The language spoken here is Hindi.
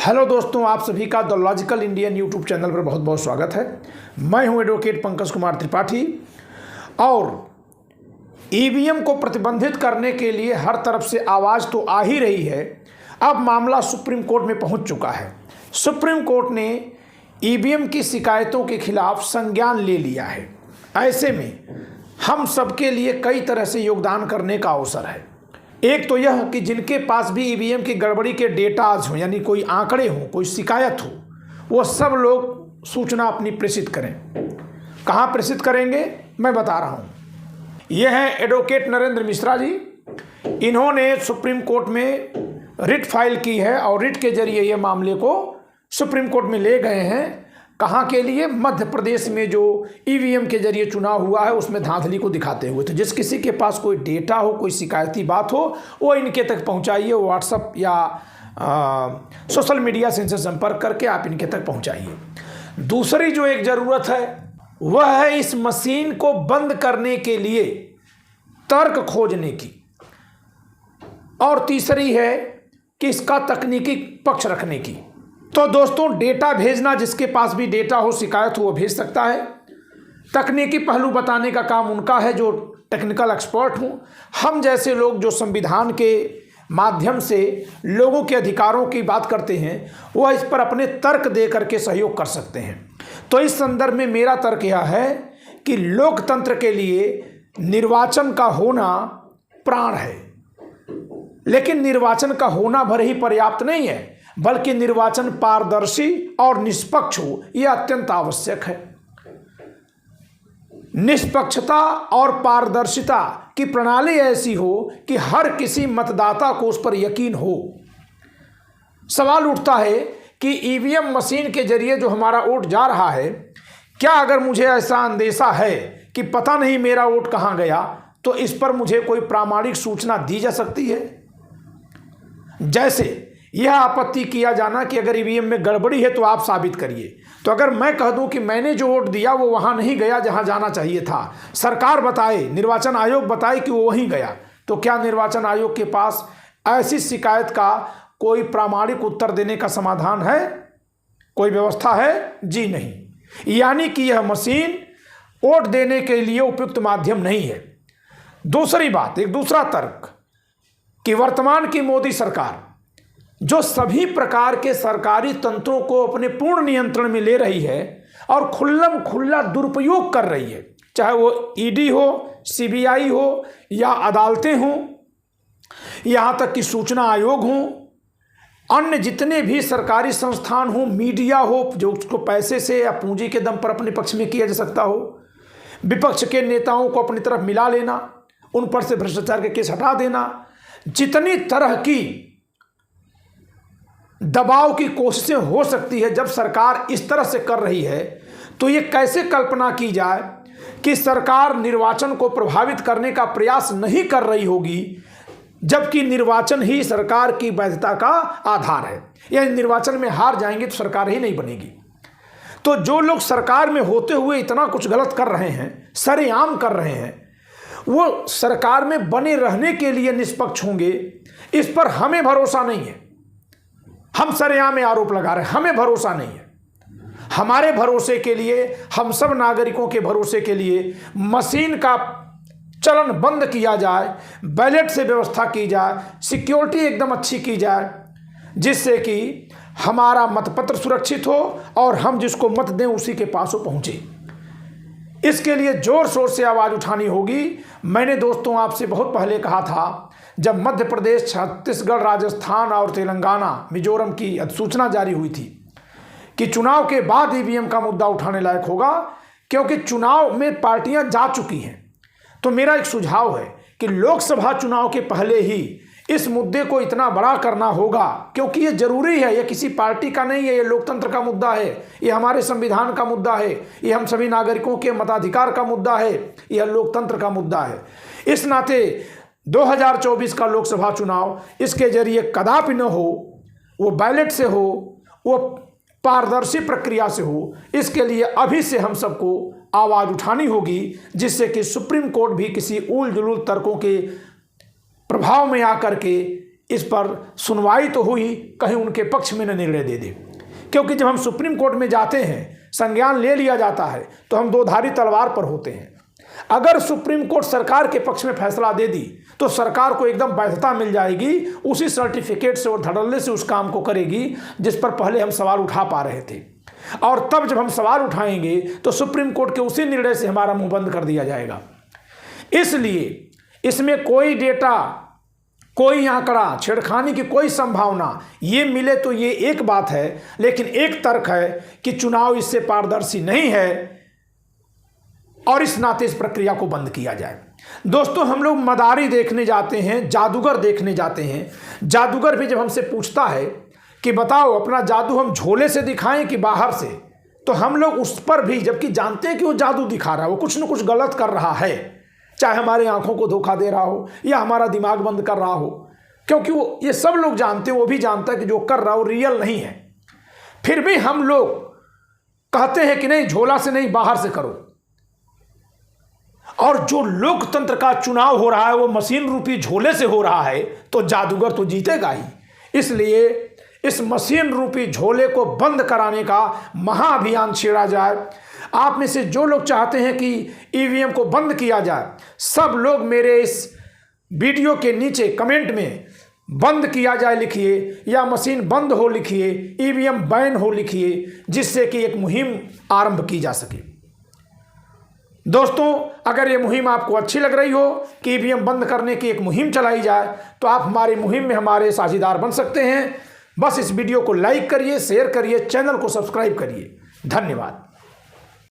हेलो दोस्तों, आप सभी का the logical Indian YouTube channel पर बहुत बहुत स्वागत है। मैं हूं एडवोकेट पंकज कुमार त्रिपाठी और ईवीएम को प्रतिबंधित करने के लिए हर तरफ से आवाज़ तो आ ही रही है। अब मामला सुप्रीम कोर्ट में पहुंच चुका है। सुप्रीम कोर्ट ने ईवीएम की शिकायतों के खिलाफ संज्ञान ले लिया है। ऐसे में हम सबके लिए कई तरह से योगदान करने का अवसर है। एक तो यह कि जिनके पास भी ईवीएम की गड़बड़ी के डेटाज हों, यानी कोई आंकड़े हों, कोई शिकायत हो, वो सब लोग सूचना अपनी प्रेषित करें। कहाँ प्रेषित करेंगे मैं बता रहा हूँ। यह है एडवोकेट नरेंद्र मिश्रा जी। इन्होंने सुप्रीम कोर्ट में रिट फाइल की है और रिट के जरिए ये मामले को सुप्रीम कोर्ट में ले गए हैं। कहाँ के लिए? मध्य प्रदेश में जो ईवीएम के जरिए चुनाव हुआ है उसमें धांधली को दिखाते हुए। तो जिस किसी के पास कोई डेटा हो, कोई शिकायती बात हो, वो इनके तक पहुँचाइए। व्हाट्सएप या सोशल मीडिया से इनसे संपर्क करके आप इनके तक पहुँचाइए। दूसरी जो एक ज़रूरत है वह है इस मशीन को बंद करने के लिए तर्क खोजने की, और तीसरी है कि इसका तकनीकी पक्ष रखने की। तो दोस्तों, डेटा भेजना, जिसके पास भी डेटा हो, शिकायत हो, वो भेज सकता है। तकनीकी पहलू बताने का काम उनका है जो टेक्निकल एक्सपर्ट हों। हम जैसे लोग जो संविधान के माध्यम से लोगों के अधिकारों की बात करते हैं, वह इस पर अपने तर्क दे करके सहयोग कर सकते हैं। तो इस संदर्भ में मेरा तर्क यह है कि लोकतंत्र के लिए निर्वाचन का होना प्राण है, लेकिन निर्वाचन का होना भर ही पर्याप्त नहीं है, बल्कि निर्वाचन पारदर्शी और निष्पक्ष हो, यह अत्यंत आवश्यक है। निष्पक्षता और पारदर्शिता की प्रणाली ऐसी हो कि हर किसी मतदाता को उस पर यकीन हो। सवाल उठता है कि ईवीएम मशीन के जरिए जो हमारा वोट जा रहा है, क्या अगर मुझे ऐसा अंदेशा है कि पता नहीं मेरा वोट कहाँ गया, तो इस पर मुझे कोई प्रामाणिक सूचना दी जा सकती है? जैसे यह आपत्ति किया जाना कि अगर ईवीएम में गड़बड़ी है तो आप साबित करिए। तो अगर मैं कह दूं कि मैंने जो वोट दिया वो वहां नहीं गया जहां जाना चाहिए था, सरकार बताए, निर्वाचन आयोग बताए कि वो वहीं गया, तो क्या निर्वाचन आयोग के पास ऐसी शिकायत का कोई प्रामाणिक उत्तर देने का समाधान है? कोई व्यवस्था है? जी नहीं। यानी कि यह मशीन वोट देने के लिए उपयुक्त माध्यम नहीं है। दूसरी बात, एक दूसरा तर्क कि वर्तमान की मोदी सरकार जो सभी प्रकार के सरकारी तंत्रों को अपने पूर्ण नियंत्रण में ले रही है और खुल्लम खुल्ला दुरुपयोग कर रही है, चाहे वो ईडी हो, सीबीआई हो या अदालतें हों, यहाँ तक कि सूचना आयोग हो, अन्य जितने भी सरकारी संस्थान हो, मीडिया हो, जो उसको पैसे से या पूंजी के दम पर अपने पक्ष में किया जा सकता हो, विपक्ष के नेताओं को अपनी तरफ मिला लेना, उन पर से भ्रष्टाचार के केस हटा देना, जितनी तरह की दबाव की कोशिशें हो सकती है, जब सरकार इस तरह से कर रही है, तो ये कैसे कल्पना की जाए कि सरकार निर्वाचन को प्रभावित करने का प्रयास नहीं कर रही होगी, जबकि निर्वाचन ही सरकार की वैधता का आधार है। या निर्वाचन में हार जाएंगे तो सरकार ही नहीं बनेगी। तो जो लोग सरकार में होते हुए इतना कुछ गलत कर रहे हैं, सरेआम कर रहे हैं, वो सरकार में बने रहने के लिए निष्पक्ष होंगे, इस पर हमें भरोसा नहीं है। हम सरेआम में आरोप लगा रहे हैं, हमें भरोसा नहीं है। हमारे भरोसे के लिए, हम सब नागरिकों के भरोसे के लिए मशीन का चलन बंद किया जाए, बैलेट से व्यवस्था की जाए, सिक्योरिटी एकदम अच्छी की जाए, जिससे कि हमारा मतपत्र सुरक्षित हो और हम जिसको मत दें उसी के पास वो पहुंचे। इसके लिए जोर शोर से आवाज़ उठानी होगी। मैंने दोस्तों आपसे बहुत पहले कहा था, जब मध्य प्रदेश, छत्तीसगढ़, राजस्थान और तेलंगाना, मिजोरम की अधिसूचना जारी हुई थी कि चुनाव के बाद ईवीएम का मुद्दा उठाने लायक होगा, क्योंकि चुनाव में पार्टियां जा चुकी हैं। तो मेरा एक सुझाव है कि लोकसभा चुनाव के पहले ही इस मुद्दे को इतना बड़ा करना होगा, क्योंकि ये जरूरी है। ये किसी पार्टी का नहीं है, ये लोकतंत्र का मुद्दा है, ये हमारे संविधान का मुद्दा है, ये हम सभी नागरिकों के मताधिकार का मुद्दा है, यह लोकतंत्र का मुद्दा है। इस नाते 2024 का लोकसभा चुनाव इसके जरिए कदापि न हो, वो बैलेट से हो, वो पारदर्शी प्रक्रिया से हो। इसके लिए अभी से हम सबको आवाज़ उठानी होगी, जिससे कि सुप्रीम कोर्ट भी किसी उल जुलूल तर्कों के प्रभाव में आकर के इस पर सुनवाई तो हुई, कहीं उनके पक्ष में न निर्णय दे दे। क्योंकि जब हम सुप्रीम कोर्ट में जाते हैं, संज्ञान ले लिया जाता है, तो हम दो धारी तलवार पर होते हैं। अगर सुप्रीम कोर्ट सरकार के पक्ष में फैसला दे दी तो सरकार को एकदम वैधता मिल जाएगी, उसी सर्टिफिकेट से और धड़ल्ले से उस काम को करेगी जिस पर पहले हम सवाल उठा पा रहे थे। और तब जब हम सवाल उठाएंगे तो सुप्रीम कोर्ट के उसी निर्णय से हमारा मुंह बंद कर दिया जाएगा। इसलिए इसमें कोई डेटा, कोई आंकड़ा, छेड़खानी की कोई संभावना ये मिले तो ये एक बात है, लेकिन एक तर्क है कि चुनाव इससे पारदर्शी नहीं है और इस नाते इस प्रक्रिया को बंद किया जाए। दोस्तों, हम लोग मदारी देखने जाते हैं, जादूगर देखने जाते हैं। जादूगर भी जब हमसे पूछता है कि बताओ अपना जादू हम झोले से दिखाएं कि बाहर से, तो हम लोग उस पर भी, जबकि जानते हैं कि वो जादू दिखा रहा है, वो कुछ न कुछ गलत कर रहा है, चाहे हमारे आंखों को धोखा दे रहा हो या हमारा दिमाग बंद कर रहा हो, क्योंकि वो ये सब लोग जानते हैं, वो भी जानता है कि जो कर रहा हो रियल नहीं है। फिर भी हम लोग कहते हैं कि नहीं, झोला से नहीं, बाहर से करो। और जो लोकतंत्र का चुनाव हो रहा है वो मशीन रूपी झोले से हो रहा है, तो जादूगर तो जीतेगा ही। इसलिए इस मशीन रूपी झोले को बंद कराने का महाअभियान छेड़ा जाए। आप में से जो लोग चाहते हैं कि ईवीएम को बंद किया जाए, सब लोग मेरे इस वीडियो के नीचे कमेंट में बंद किया जाए लिखिए, या मशीन बंद हो लिखिए, ईवीएम बैन हो लिखिए, जिससे कि एक मुहिम आरंभ की जा सके। दोस्तों, अगर ये मुहिम आपको अच्छी लग रही हो कि ईवीएम बंद करने की एक मुहिम चलाई जाए, तो आप हमारी मुहिम में हमारे साझेदार बन सकते हैं। बस इस वीडियो को लाइक करिए, शेयर करिए, चैनल को सब्सक्राइब करिए। धन्यवाद।